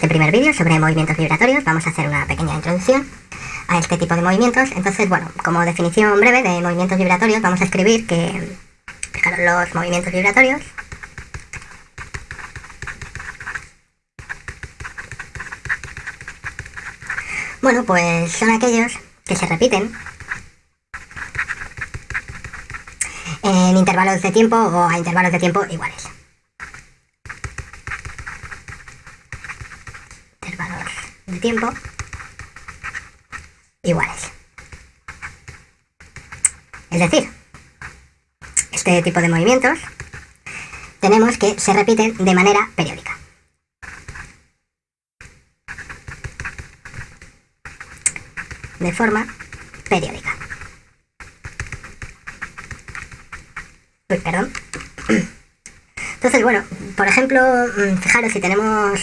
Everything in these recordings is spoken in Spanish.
este primer vídeo sobre movimientos vibratorios. Vamos a hacer una pequeña introducción a este tipo de movimientos. Entonces, bueno, como definición breve de movimientos vibratorios, vamos a escribir que, fijaros, los movimientos vibratorios bueno, pues son aquellos que se repiten en intervalos de tiempo o a intervalos de tiempo iguales. Intervalos de tiempo iguales. Es decir, este tipo de movimientos tenemos que se repiten de manera periódica. De forma periódica. Uy, perdón. Entonces, bueno, por ejemplo, fijaros, si tenemos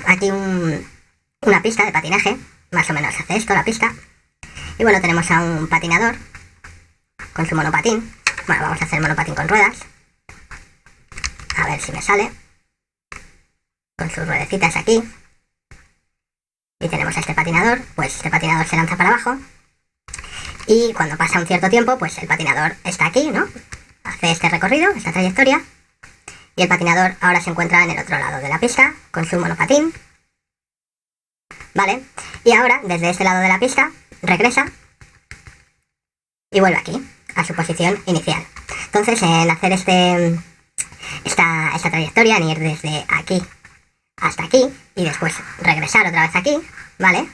aquí una pista de patinaje, más o menos hace esto la pista, y bueno, tenemos a un patinador con su monopatín. Bueno, vamos a hacer monopatín con ruedas, a ver si me sale, con sus ruedecitas aquí, y tenemos a este patinador. Pues este patinador se lanza para abajo, y cuando pasa un cierto tiempo, pues el patinador está aquí, ¿no? Hace este recorrido, esta trayectoria, y el patinador ahora se encuentra en el otro lado de la pista con su monopatín, ¿vale? Y ahora, desde este lado de la pista, regresa y vuelve aquí, a su posición inicial. Entonces, en hacer esta trayectoria, en ir desde aquí hasta aquí y después regresar otra vez aquí, ¿vale?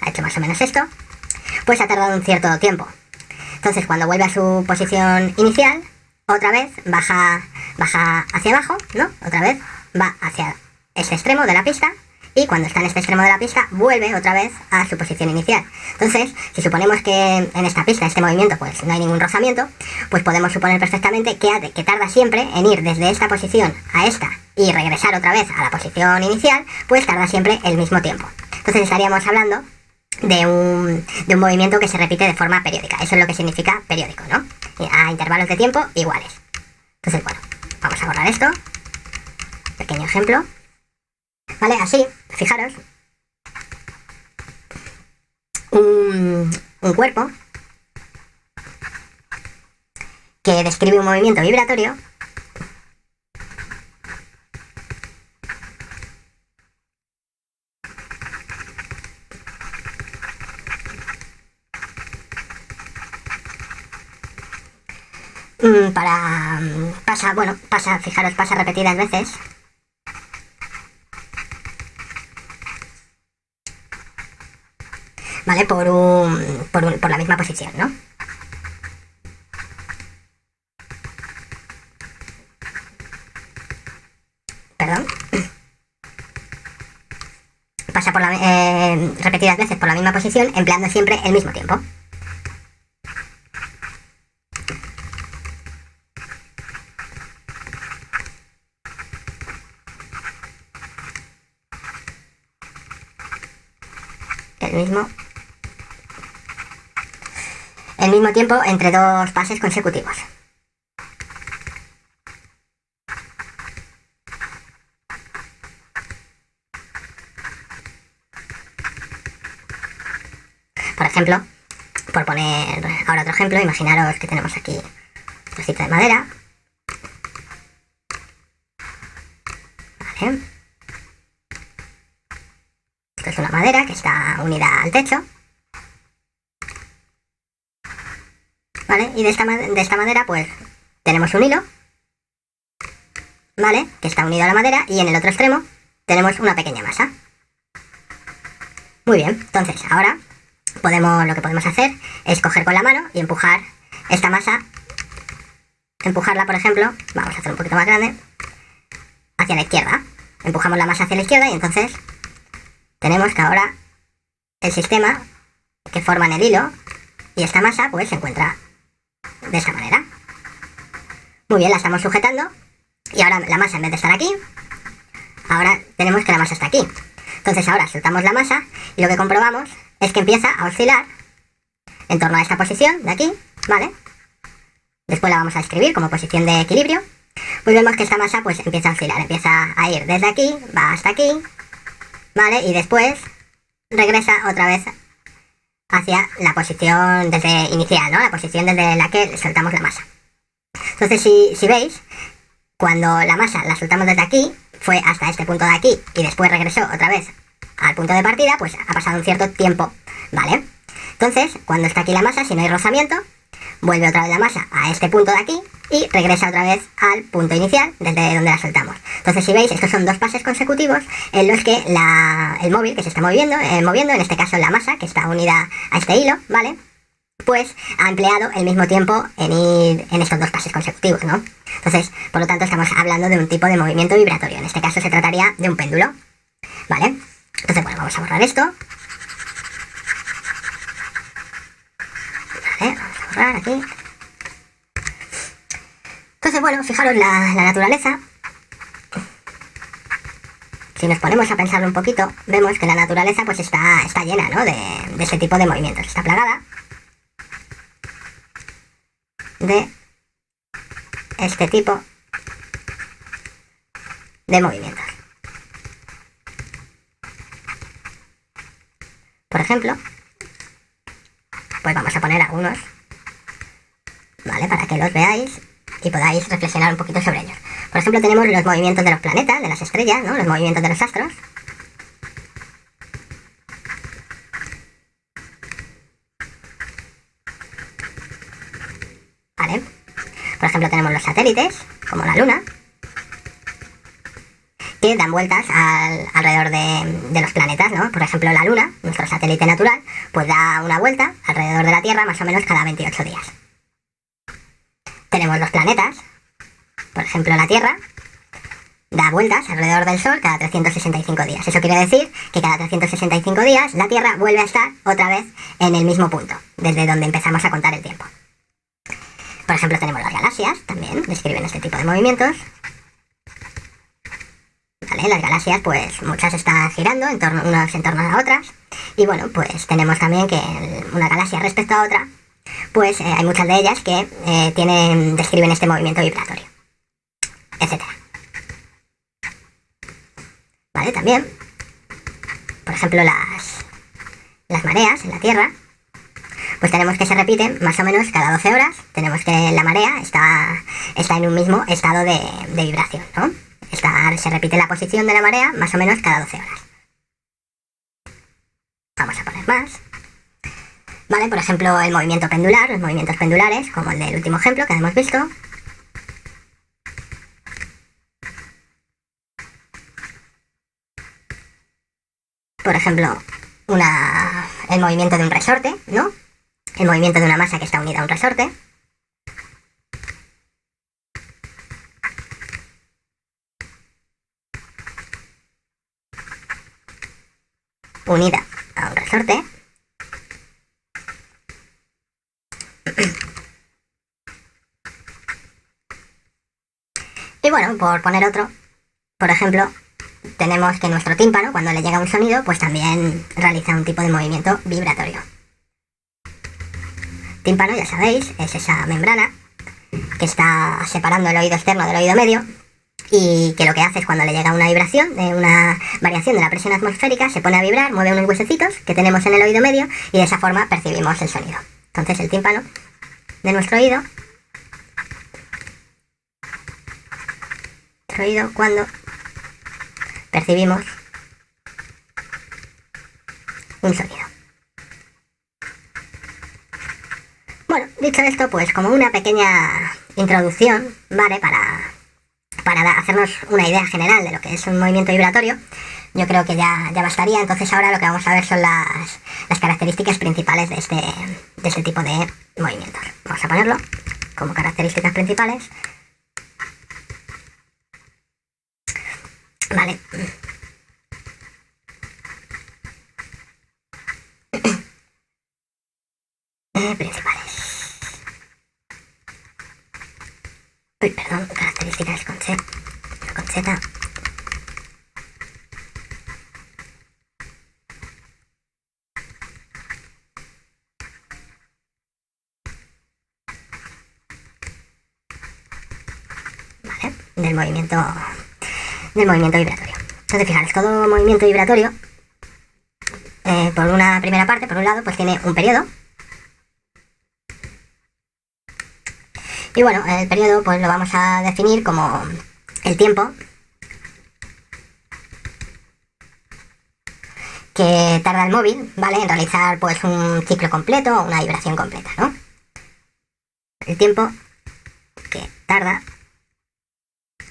Ha hecho más o menos esto, pues ha tardado un cierto tiempo. Entonces, cuando vuelve a su posición inicial, otra vez baja hacia abajo, ¿no? Otra vez va hacia este extremo de la pista, y cuando está en este extremo de la pista, vuelve otra vez a su posición inicial. Entonces, si suponemos que en esta pista, este movimiento, pues no hay ningún rozamiento, pues podemos suponer perfectamente que tarda siempre en ir desde esta posición a esta y regresar otra vez a la posición inicial, pues tarda siempre el mismo tiempo. Entonces estaríamos hablando de un movimiento que se repite de forma periódica. Eso es lo que significa periódico, ¿no? A intervalos de tiempo iguales. Entonces, bueno, vamos a borrar esto. Pequeño ejemplo. Vale, así, fijaros, un cuerpo que describe un movimiento vibratorio pasa repetidas veces. ¿Vale? Por la misma posición, ¿no? Perdón. Pasa repetidas veces por la misma posición, empleando siempre el mismo tiempo. El mismo tiempo entre dos pases consecutivos. Por ejemplo, por poner ahora otro ejemplo, imaginaros que tenemos aquí un trocito de madera. Vale. Esto es una madera que está unida al techo. ¿Vale? Y de esta madera, pues, tenemos un hilo, ¿vale? Que está unido a la madera, y en el otro extremo tenemos una pequeña masa. Muy bien, entonces ahora lo que podemos hacer es coger con la mano y empujar esta masa, empujarla, por ejemplo, vamos a hacer un poquito más grande, hacia la izquierda. Empujamos la masa hacia la izquierda y entonces tenemos que ahora el sistema que forman el hilo y esta masa, pues, se encuentra de esta manera. Muy bien, la estamos sujetando, y ahora la masa, en vez de estar aquí, ahora tenemos que la masa está aquí. Entonces ahora soltamos la masa y lo que comprobamos es que empieza a oscilar en torno a esta posición de aquí, ¿vale? Después la vamos a escribir como posición de equilibrio. Pues vemos que esta masa, pues, empieza a oscilar, empieza a ir desde aquí, va hasta aquí, ¿vale? Y después regresa otra vez hacia la posición desde inicial, ¿no? La posición desde la que soltamos la masa. Entonces, si veis, cuando la masa la soltamos desde aquí, fue hasta este punto de aquí y después regresó otra vez al punto de partida, pues ha pasado un cierto tiempo, ¿vale? Entonces, cuando está aquí la masa, si no hay rozamiento, vuelve otra vez la masa a este punto de aquí y regresa otra vez al punto inicial desde donde la soltamos. Entonces, si veis, estos son dos pases consecutivos en los que el móvil que se está moviendo, en este caso la masa que está unida a este hilo, ¿vale? Pues ha empleado el mismo tiempo en ir en estos dos pases consecutivos, ¿no? Entonces, por lo tanto, estamos hablando de un tipo de movimiento vibratorio. En este caso se trataría de un péndulo, ¿vale? Entonces, bueno, vamos a borrar esto. Vale, vamos a borrar aquí. Entonces, bueno, fijaros la naturaleza. Si nos ponemos a pensarlo un poquito, vemos que la naturaleza pues está llena, ¿no? de ese tipo de movimientos. Está plagada de este tipo de movimientos. Por ejemplo, pues vamos a poner algunos, ¿vale? Para que los veáis y podáis reflexionar un poquito sobre ellos. Por ejemplo, tenemos los movimientos de los planetas, de las estrellas, ¿no? Los movimientos de los astros. ¿Vale? Por ejemplo, tenemos los satélites, como la Luna, que dan vueltas alrededor de los planetas, ¿no? Por ejemplo, la Luna, nuestro satélite natural, pues da una vuelta alrededor de la Tierra más o menos cada 28 días. Tenemos los planetas, por ejemplo, la Tierra da vueltas alrededor del Sol cada 365 días. Eso quiere decir que cada 365 días la Tierra vuelve a estar otra vez en el mismo punto, desde donde empezamos a contar el tiempo. Por ejemplo, tenemos las galaxias, también describen este tipo de movimientos. ¿Vale? Las galaxias, pues muchas están girando unas en torno a otras. Y bueno, pues tenemos también que una galaxia respecto a otra, pues hay muchas de ellas que describen este movimiento vibratorio, etc. ¿Vale? También, por ejemplo, las mareas en la Tierra, pues tenemos que se repiten más o menos cada 12 horas. Tenemos que la marea está en un mismo estado de vibración, ¿no? Se repite la posición de la marea más o menos cada 12 horas. Vamos a poner más. Vale, por ejemplo, el movimiento pendular, los movimientos pendulares, como el del último ejemplo que hemos visto. Por ejemplo, el movimiento de un resorte, ¿no? El movimiento de una masa que está unida a un resorte. Unida a un resorte. Y bueno, por poner otro, por ejemplo, tenemos que nuestro tímpano, cuando le llega un sonido, pues también realiza un tipo de movimiento vibratorio. Tímpano, ya sabéis, es esa membrana que está separando el oído externo del oído medio y que lo que hace es cuando le llega una vibración, una variación de la presión atmosférica, se pone a vibrar, mueve unos huesecitos que tenemos en el oído medio y de esa forma percibimos el sonido. Entonces el tímpano de nuestro oído cuando percibimos un sonido. Bueno, dicho esto, pues como una pequeña introducción, ¿vale? Para hacernos una idea general de lo que es un movimiento vibratorio, yo creo que ya bastaría. Entonces ahora lo que vamos a ver son las características principales de este tipo de movimientos. Vamos a ponerlo como características principales. Vale. Principales. Uy, perdón, características con C, no con Z. Vale, del movimiento vibratorio. Entonces, fijaros, todo movimiento vibratorio, por una primera parte, por un lado, pues tiene un periodo. Y bueno, el periodo pues lo vamos a definir como el tiempo que tarda el móvil, ¿vale? En realizar pues un ciclo completo o una vibración completa, ¿no? El tiempo que tarda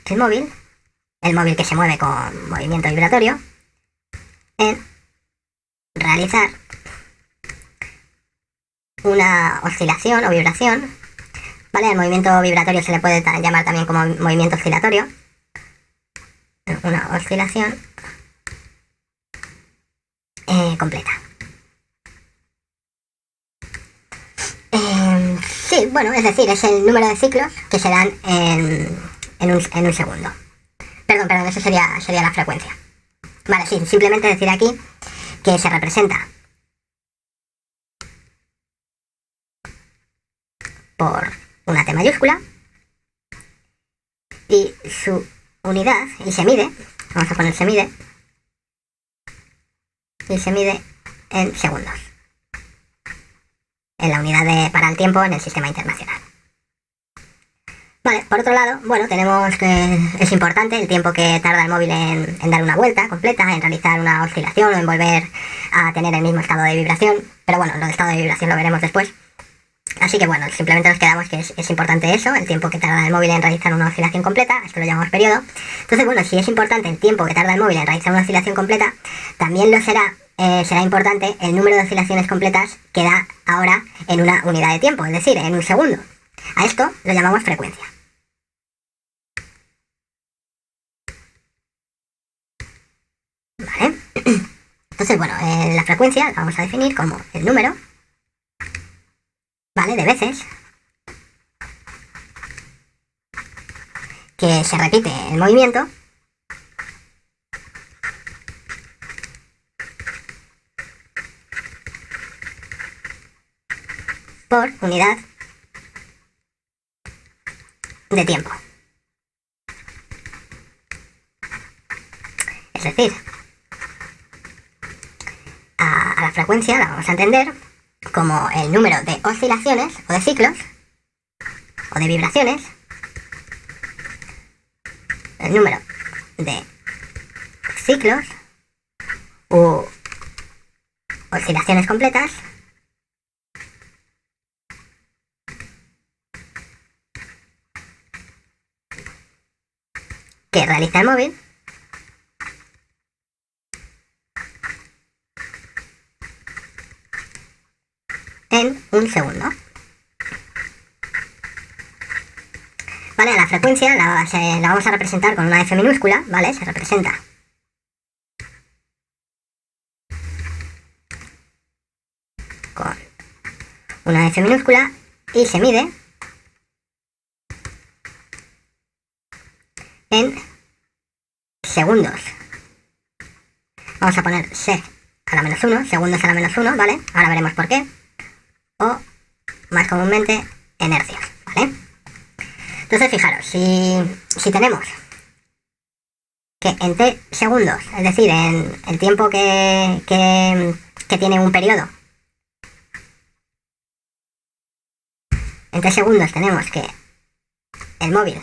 el móvil que se mueve con movimiento vibratorio, en realizar una oscilación o vibración, ¿vale? El movimiento vibratorio se le puede llamar también como movimiento oscilatorio. Una oscilación completa. Sí, bueno, es decir, es el número de ciclos que se dan en un segundo. Perdón, eso sería la frecuencia. Vale, sí, simplemente decir aquí que se representa por una T mayúscula y su unidad, y se mide, vamos a poner se mide, y se mide en segundos, en la unidad para el tiempo en el sistema internacional. Vale, por otro lado, bueno, tenemos que es importante el tiempo que tarda el móvil en dar una vuelta completa, en realizar una oscilación o en volver a tener el mismo estado de vibración, pero bueno, el estado de vibración lo veremos después. Así que bueno, simplemente nos quedamos que es importante eso, el tiempo que tarda el móvil en realizar una oscilación completa, esto lo llamamos periodo. Entonces, bueno, si es importante el tiempo que tarda el móvil en realizar una oscilación completa, también lo será importante el número de oscilaciones completas que da ahora en una unidad de tiempo, es decir, en un segundo. A esto lo llamamos frecuencia. ¿Vale? Entonces, bueno, la frecuencia la vamos a definir como el número, ¿vale?, de veces que se repite el movimiento por unidad de tiempo. Es decir, a la frecuencia la vamos a entender como el número de oscilaciones o de ciclos o de vibraciones, el número de ciclos u oscilaciones completas que realiza el móvil en un segundo. Vale, a la frecuencia la vamos a representar con una F minúscula, ¿vale? Se representa con una F minúscula y se mide en segundos. Vamos a poner sec a la menos 1, segundos a la menos 1, ¿vale? Ahora veremos por qué. O, más comúnmente, en hercios, ¿vale? Entonces, fijaros, si tenemos que en t segundos, es decir, en el tiempo que tiene un periodo, en t segundos tenemos que el móvil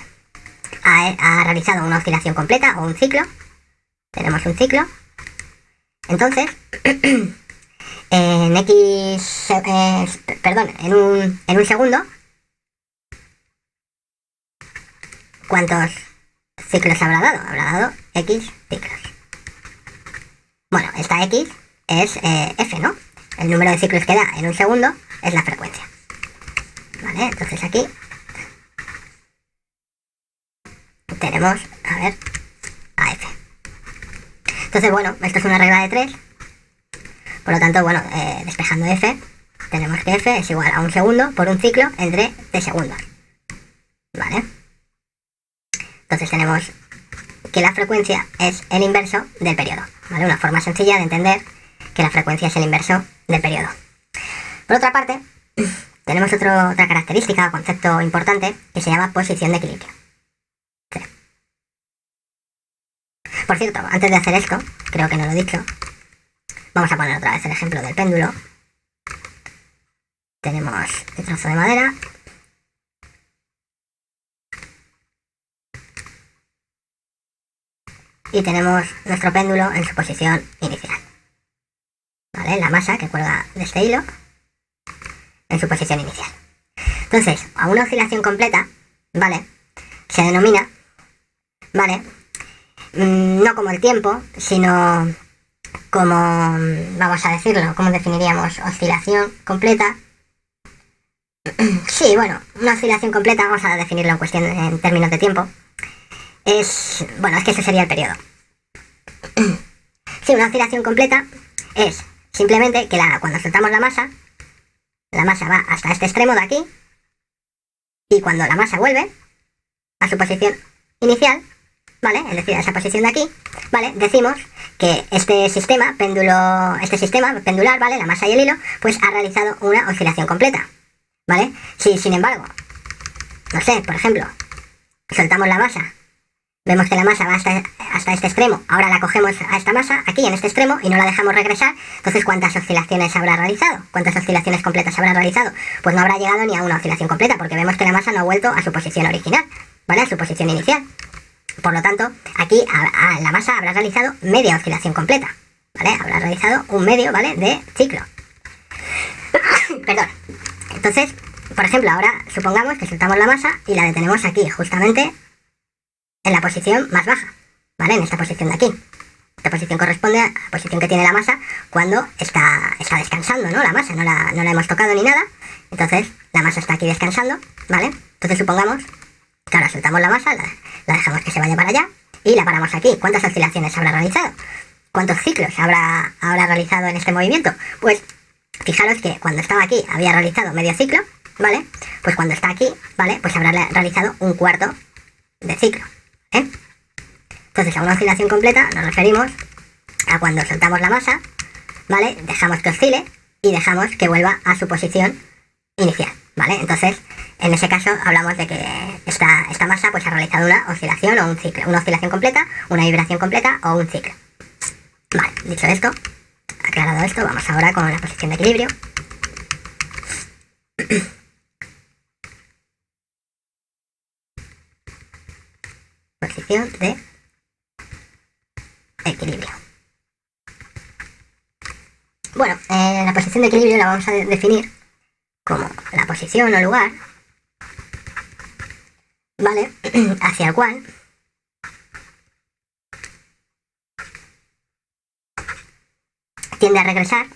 ha realizado una oscilación completa o un ciclo, tenemos un ciclo, entonces en en un segundo, ¿cuántos ciclos habrá dado? Habrá dado X ciclos. Bueno, esta X es F, ¿no? El número de ciclos que da en un segundo es la frecuencia. Vale, entonces aquí tenemos, a ver, a F. Entonces, bueno, esto es una regla de 3. Por lo tanto, bueno, despejando F, tenemos que F es igual a un segundo por un ciclo entre t segundos. ¿Vale? Entonces tenemos que la frecuencia es el inverso del periodo. ¿Vale? Una forma sencilla de entender que la frecuencia es el inverso del periodo. Por otra parte, tenemos otra característica o concepto importante que se llama posición de equilibrio. Sí. Por cierto, antes de hacer esto, creo que no lo he dicho, vamos a poner otra vez el ejemplo del péndulo. Tenemos el trozo de madera. Y tenemos nuestro péndulo en su posición inicial. ¿Vale? La masa que cuelga de este hilo en su posición inicial. Entonces, a una oscilación completa, ¿vale? Se denomina, ¿vale? No como el tiempo, sino como, vamos a decirlo, ¿cómo definiríamos oscilación completa? Sí, bueno, una oscilación completa, vamos a definirlo en términos de tiempo. Es que eso sería el periodo. Sí, una oscilación completa es simplemente que cuando soltamos la masa va hasta este extremo de aquí, y cuando la masa vuelve a su posición inicial, ¿vale? Es decir, a esa posición de aquí, ¿vale? Decimos que este sistema pendular, ¿vale? La masa y el hilo, pues ha realizado una oscilación completa, ¿vale? Si, sin embargo, no sé, por ejemplo, soltamos la masa, vemos que la masa va hasta este extremo, ahora la cogemos a esta masa, aquí en este extremo, y no la dejamos regresar, entonces ¿cuántas oscilaciones habrá realizado? ¿Cuántas oscilaciones completas habrá realizado? Pues no habrá llegado ni a una oscilación completa, porque vemos que la masa no ha vuelto a su posición original, ¿vale? A su posición inicial. Por lo tanto, aquí la masa habrá realizado media oscilación completa, ¿vale? Habrá realizado un medio, ¿vale? De ciclo. Perdón. Entonces, por ejemplo, ahora supongamos que soltamos la masa y la detenemos aquí, justamente en la posición más baja, ¿vale? En esta posición de aquí. Esta posición corresponde a la posición que tiene la masa cuando está descansando, ¿no? La masa, no la hemos tocado ni nada. Entonces, la masa está aquí descansando, ¿vale? Entonces supongamos que ahora soltamos la masa, la dejamos que se vaya para allá y la paramos aquí. ¿Cuántas oscilaciones habrá realizado? ¿Cuántos ciclos habrá realizado en este movimiento? Pues fijaros que cuando estaba aquí había realizado medio ciclo, ¿vale? Pues cuando está aquí, ¿vale? Pues habrá realizado un cuarto de ciclo, ¿eh? Entonces, a una oscilación completa nos referimos a cuando soltamos la masa, ¿vale? Dejamos que oscile y dejamos que vuelva a su posición inicial, ¿vale? Entonces, en ese caso hablamos de que esta masa pues ha realizado una oscilación o un ciclo, una oscilación completa, una vibración completa o un ciclo. Vale, dicho esto, aclarado esto, vamos ahora con la posición de equilibrio. Posición de equilibrio. Bueno, la posición de equilibrio la vamos a definir como la posición o lugar, ¿vale? Hacia el cual tiende a regresar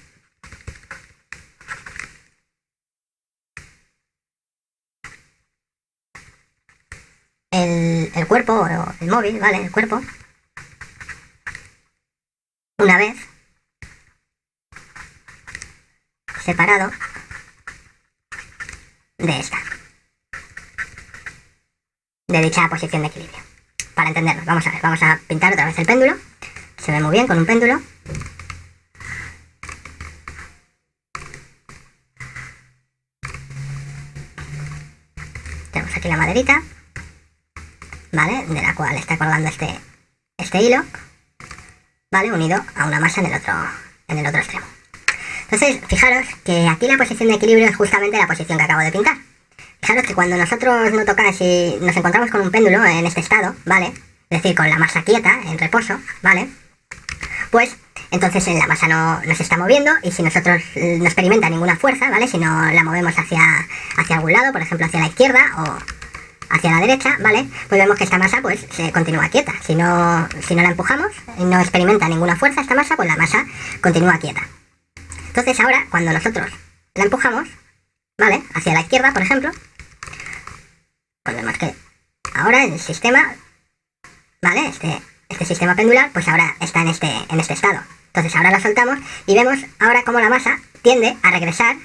el cuerpo o el móvil, ¿vale? El cuerpo, una vez separado de dicha posición de equilibrio. Para entenderlo, vamos a ver, vamos a pintar otra vez el péndulo. Se ve muy bien con un péndulo. Tenemos aquí la maderita, ¿vale? De la cual está colgando este hilo, ¿vale? Unido a una masa en el otro extremo. Entonces, fijaros que aquí la posición de equilibrio es justamente la posición que acabo de pintar. Fijaros que cuando nosotros no tocamos y nos encontramos con un péndulo en este estado, ¿vale? Es decir, con la masa quieta, en reposo, ¿vale? Pues entonces la masa no se está moviendo, y si nosotros no experimenta ninguna fuerza, ¿vale? Si no la movemos hacia algún lado, por ejemplo hacia la izquierda o hacia la derecha, ¿vale? Pues vemos que esta masa pues se continúa quieta. Si no la empujamos y no experimenta ninguna fuerza esta masa, pues la masa continúa quieta. Entonces ahora, cuando nosotros la empujamos, ¿vale? Hacia la izquierda, por ejemplo, pues vemos que ahora el sistema, ¿vale? Este sistema pendular, pues ahora está en este estado. Entonces ahora la soltamos y vemos ahora cómo la masa tiende a regresar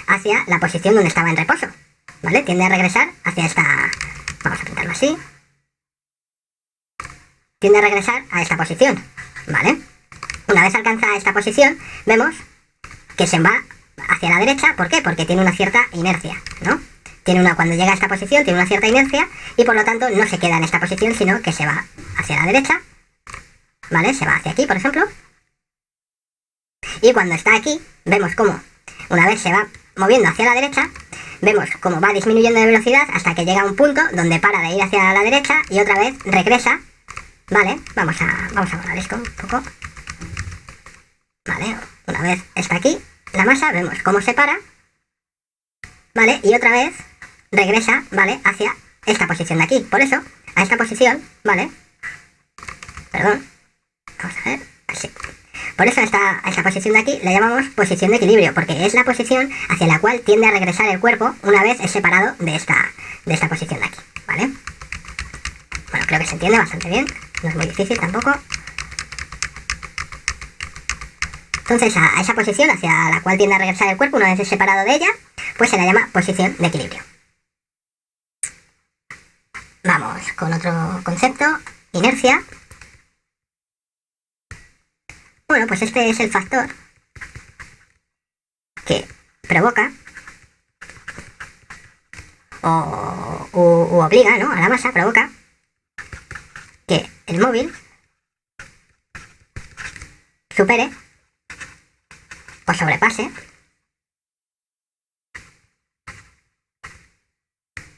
hacia la posición donde estaba en reposo, ¿vale? Tiende a regresar hacia esta... Vamos a pintarlo así. Tiende a regresar a esta posición, ¿vale? Una vez alcanza esta posición, vemos que se va hacia la derecha. ¿Por qué? Porque tiene una cierta inercia, ¿no? Cuando llega a esta posición tiene una cierta inercia y por lo tanto no se queda en esta posición, sino que se va hacia la derecha, ¿vale? Se va hacia aquí, por ejemplo. Y cuando está aquí, vemos cómo una vez se va moviendo hacia la derecha, vemos cómo va disminuyendo de velocidad hasta que llega a un punto donde para de ir hacia la derecha y otra vez regresa, ¿vale? Vamos a borrar esto un poco. Vale, una vez está aquí la masa, vemos cómo se para, ¿vale? Y otra vez regresa, ¿vale? Hacia esta posición de aquí. Por eso, a esta posición, ¿vale? Perdón. Vamos a ver, así. Por eso a esta posición de aquí la llamamos posición de equilibrio, porque es la posición hacia la cual tiende a regresar el cuerpo una vez es separado de esta posición de aquí, ¿vale? Bueno, creo que se entiende bastante bien, no es muy difícil tampoco. Entonces a esa posición hacia la cual tiende a regresar el cuerpo una vez es separado de ella, pues se la llama posición de equilibrio. Vamos con otro concepto, inercia. Bueno, pues este es el factor que provoca u obliga, ¿no? A la masa, provoca que el móvil supere o sobrepase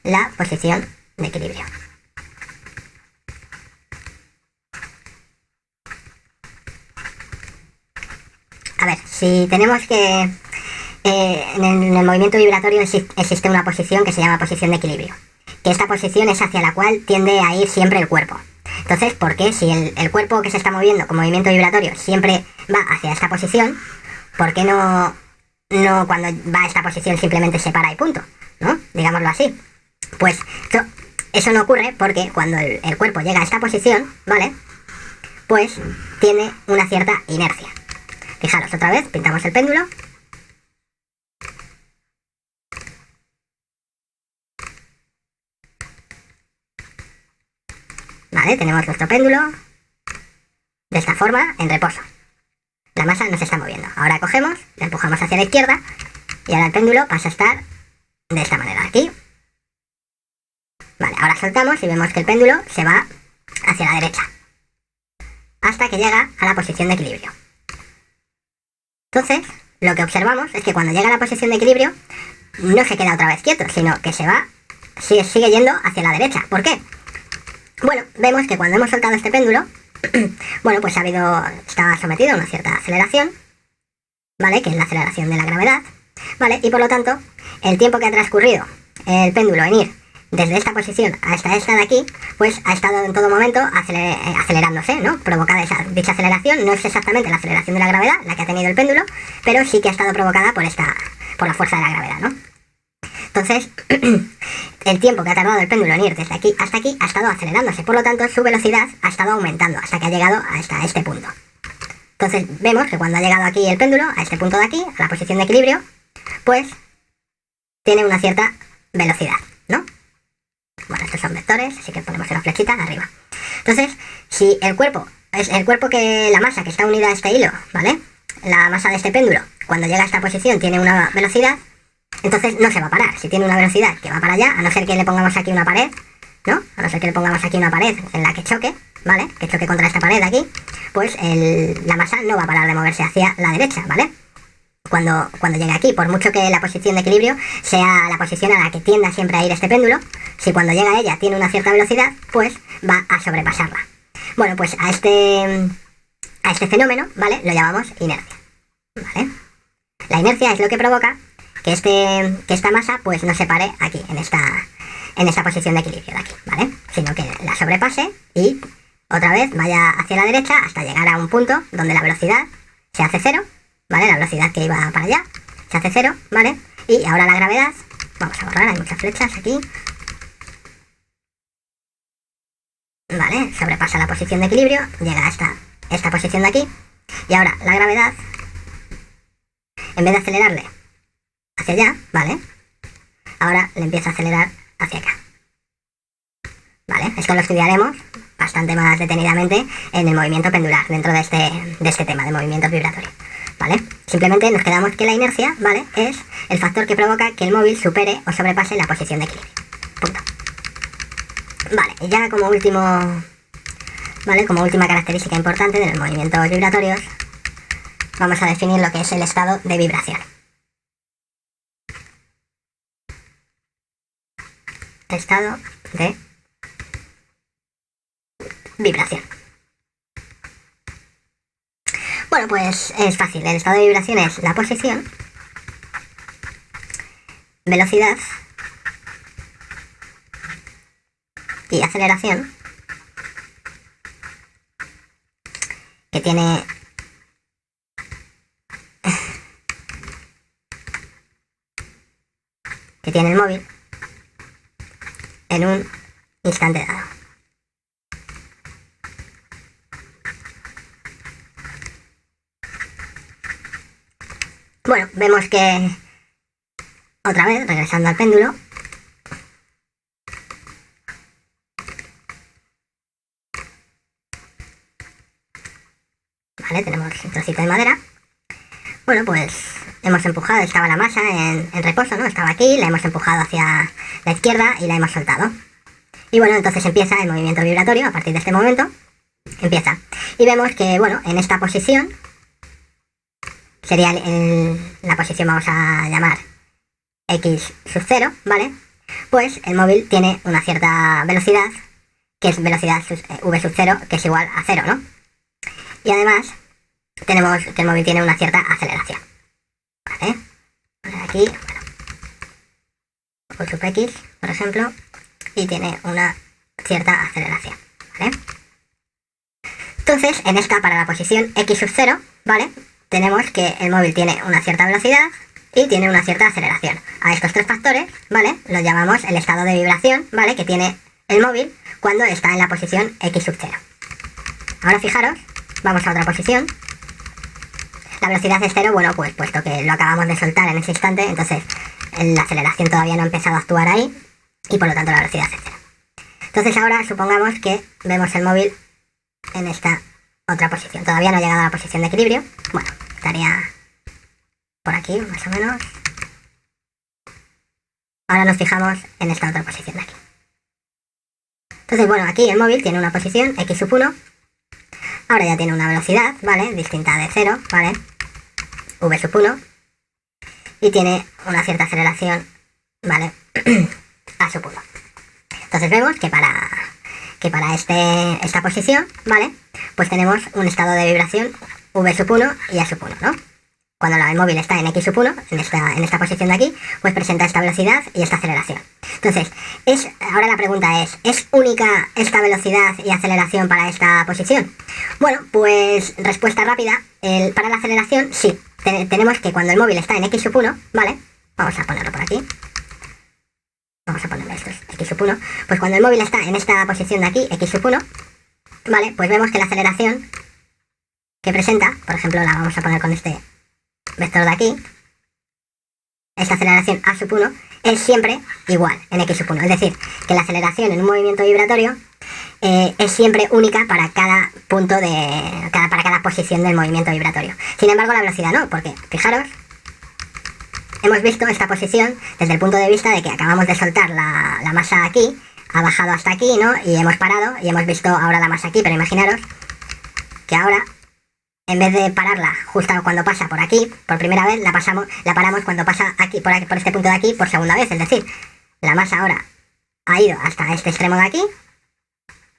la posición de equilibrio. A ver, si tenemos que en el movimiento vibratorio existe una posición que se llama posición de equilibrio, que esta posición es hacia la cual tiende a ir siempre el cuerpo. Entonces, ¿por qué si el cuerpo que se está moviendo con movimiento vibratorio siempre va hacia esta posición, por qué no cuando va a esta posición simplemente se para y punto, ¿no? Digámoslo así. Pues eso no ocurre porque cuando el cuerpo llega a esta posición, ¿vale? Pues tiene una cierta inercia. Fijaros, otra vez, pintamos el péndulo. Vale, tenemos nuestro péndulo de esta forma, en reposo. La masa no se está moviendo. Ahora cogemos, la empujamos hacia la izquierda y ahora el péndulo pasa a estar de esta manera, aquí. Vale, ahora soltamos y vemos que el péndulo se va hacia la derecha hasta que llega a la posición de equilibrio. Entonces, lo que observamos es que cuando llega a la posición de equilibrio no se queda otra vez quieto, sino que se va, sigue yendo hacia la derecha. ¿Por qué? Bueno, vemos que cuando hemos soltado este péndulo, bueno, pues está sometido a una cierta aceleración, ¿vale? Que es la aceleración de la gravedad, ¿vale? Y por lo tanto, el tiempo que ha transcurrido el péndulo en ir desde esta posición hasta esta de aquí, pues ha estado en todo momento acelerándose, ¿no? Provocada dicha aceleración, no es exactamente la aceleración de la gravedad la que ha tenido el péndulo, pero sí que ha estado provocada por la fuerza de la gravedad, ¿no? Entonces, el tiempo que ha tardado el péndulo en ir desde aquí hasta aquí ha estado acelerándose, por lo tanto su velocidad ha estado aumentando hasta que ha llegado hasta este punto. Entonces vemos que cuando ha llegado aquí el péndulo, a este punto de aquí, a la posición de equilibrio, pues tiene una cierta velocidad, ¿no? Bueno, estos son vectores, así que ponemos una flechita arriba. Entonces, si el cuerpo, la masa que está unida a este hilo, ¿vale? La masa de este péndulo, cuando llega a esta posición tiene una velocidad, entonces no se va a parar. Si tiene una velocidad que va para allá, a no ser que le pongamos aquí una pared, ¿no? A no ser que le pongamos aquí una pared en la que choque, ¿vale? Que choque contra esta pared de aquí, pues la masa no va a parar de moverse hacia la derecha, ¿vale? Cuando llegue aquí, por mucho que la posición de equilibrio sea la posición a la que tienda siempre a ir este péndulo, si cuando llega a ella tiene una cierta velocidad, pues va a sobrepasarla. Bueno, pues a este fenómeno, ¿vale? Lo llamamos inercia, ¿vale? La inercia es lo que provoca que esta masa pues no se pare aquí, en esta posición de equilibrio de aquí, ¿vale? Sino que la sobrepase y otra vez vaya hacia la derecha hasta llegar a un punto donde la velocidad se hace cero, ¿vale? La velocidad que iba para allá se hace cero, ¿vale? Y ahora la gravedad, vamos a borrar, hay muchas flechas aquí. Vale, sobrepasa la posición de equilibrio, llega hasta esta posición de aquí. Y ahora la gravedad, en vez de acelerarle hacia allá, ¿vale? Ahora le empieza a acelerar hacia acá. ¿Vale? Esto lo estudiaremos bastante más detenidamente en el movimiento pendular, dentro de este tema de movimientos vibratorios, ¿vale? Simplemente nos quedamos que la inercia, ¿vale? Es el factor que provoca que el móvil supere o sobrepase la posición de equilibrio. Punto. Vale, y ya como último ¿vale? Como última característica importante de los movimientos vibratorios, vamos a definir lo que es el estado de vibración. Estado de vibración. Bueno, pues es fácil. El estado de vibración es la posición, velocidad y aceleración que tiene el móvil en un instante dado. Bueno, vemos que otra vez, regresando al péndulo, vale, tenemos un trocito de madera. Bueno, pues hemos empujado, estaba la masa en reposo, ¿no? Estaba aquí, la hemos empujado hacia la izquierda y la hemos soltado. Y bueno, entonces empieza el movimiento vibratorio, a partir de este momento, empieza. Y vemos que, bueno, en esta posición, sería la posición, vamos a llamar X sub 0, ¿vale? Pues el móvil tiene una cierta velocidad, que es velocidad V sub 0, que es igual a 0, ¿no? Y además, tenemos que el móvil tiene una cierta aceleración, ¿vale? Aquí, bueno, V sub X, por ejemplo, y tiene una cierta aceleración, ¿vale? Entonces, en esta, para la posición X sub 0, ¿vale? Tenemos que el móvil tiene una cierta velocidad y tiene una cierta aceleración. A estos tres factores, ¿vale? Los llamamos el estado de vibración, ¿vale? Que tiene el móvil cuando está en la posición X sub 0. Ahora fijaros, vamos a otra posición. La velocidad es 0, bueno, pues puesto que lo acabamos de soltar en ese instante, entonces la aceleración todavía no ha empezado a actuar ahí y por lo tanto la velocidad es 0. Entonces ahora supongamos que vemos el móvil en esta otra posición. Todavía no ha llegado a la posición de equilibrio. Bueno, estaría por aquí, más o menos. Ahora nos fijamos en esta otra posición de aquí. Entonces, bueno, aquí el móvil tiene una posición X sub 1. Ahora ya tiene una velocidad, ¿vale? Distinta de 0, ¿vale? V sub 1. Y tiene una cierta aceleración, ¿vale? A sub 1. Entonces vemos que para esta posición, ¿vale? Pues tenemos un estado de vibración V sub 1 y A sub 1, ¿no? Cuando el móvil está en X sub 1, en esta posición de aquí, pues presenta esta velocidad y esta aceleración. Entonces, ahora la pregunta ¿es única esta velocidad y aceleración para esta posición? Bueno, pues respuesta rápida, para la aceleración sí. Tenemos que cuando el móvil está en X sub 1, ¿vale? Vamos a ponerlo por aquí. Vamos a ponerle esto, X sub 1. Pues cuando el móvil está en esta posición de aquí, X sub 1, ¿vale? Pues vemos que la aceleración que presenta, por ejemplo, la vamos a poner con este vector de aquí, esta aceleración A sub 1 es siempre igual en X sub 1. Es decir, que la aceleración en un movimiento vibratorio es siempre única para cada punto para cada posición del movimiento vibratorio. Sin embargo, la velocidad no, porque, fijaros, hemos visto esta posición desde el punto de vista de que acabamos de soltar la masa aquí, ha bajado hasta aquí, ¿no? Y hemos parado y hemos visto ahora la masa aquí, pero imaginaros que ahora, en vez de pararla justo cuando pasa por aquí, por primera vez, la paramos cuando pasa aquí, por este punto de aquí, por segunda vez. Es decir, la masa ahora ha ido hasta este extremo de aquí,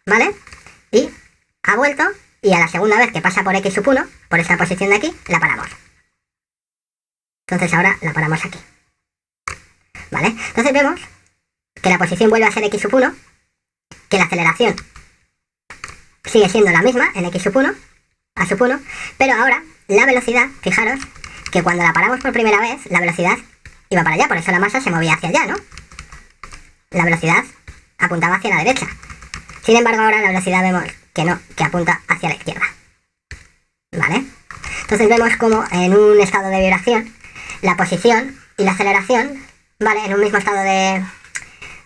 ¿vale? Y ha vuelto, y a la segunda vez que pasa por X sub 1, por esta posición de aquí, la paramos. Entonces ahora la paramos aquí, ¿vale? Entonces vemos que la posición vuelve a ser X sub 1, que la aceleración sigue siendo la misma en X sub 1, A sub 1, pero ahora la velocidad, fijaros, que cuando la paramos por primera vez, la velocidad iba para allá, por eso la masa se movía hacia allá, ¿no? La velocidad apuntaba hacia la derecha. Sin embargo, ahora la velocidad vemos que no, que apunta hacia la izquierda, ¿vale? Entonces vemos como en un estado de vibración, la posición y la aceleración, ¿vale? En un mismo estado de...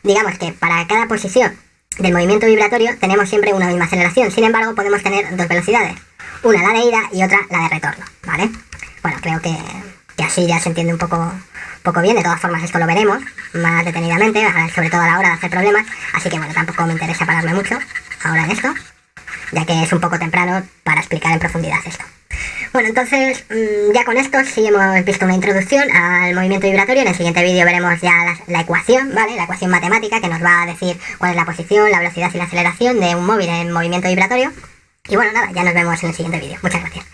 Digamos que para cada posición del movimiento vibratorio tenemos siempre una misma aceleración. Sin embargo, podemos tener dos velocidades. Una la de ida y otra la de retorno, ¿vale? Bueno, creo que así ya se entiende un poco bien. De todas formas, esto lo veremos más detenidamente, sobre todo a la hora de hacer problemas. Así que bueno, tampoco me interesa pararme mucho ahora en esto. ya que es un poco temprano para explicar en profundidad esto. Bueno, entonces ya con esto sí hemos visto una introducción al movimiento vibratorio. En el siguiente vídeo veremos ya la ecuación, ¿vale? La ecuación matemática que nos va a decir cuál es la posición, la velocidad y la aceleración de un móvil en movimiento vibratorio. Y bueno, nada, ya nos vemos en el siguiente vídeo. Muchas gracias.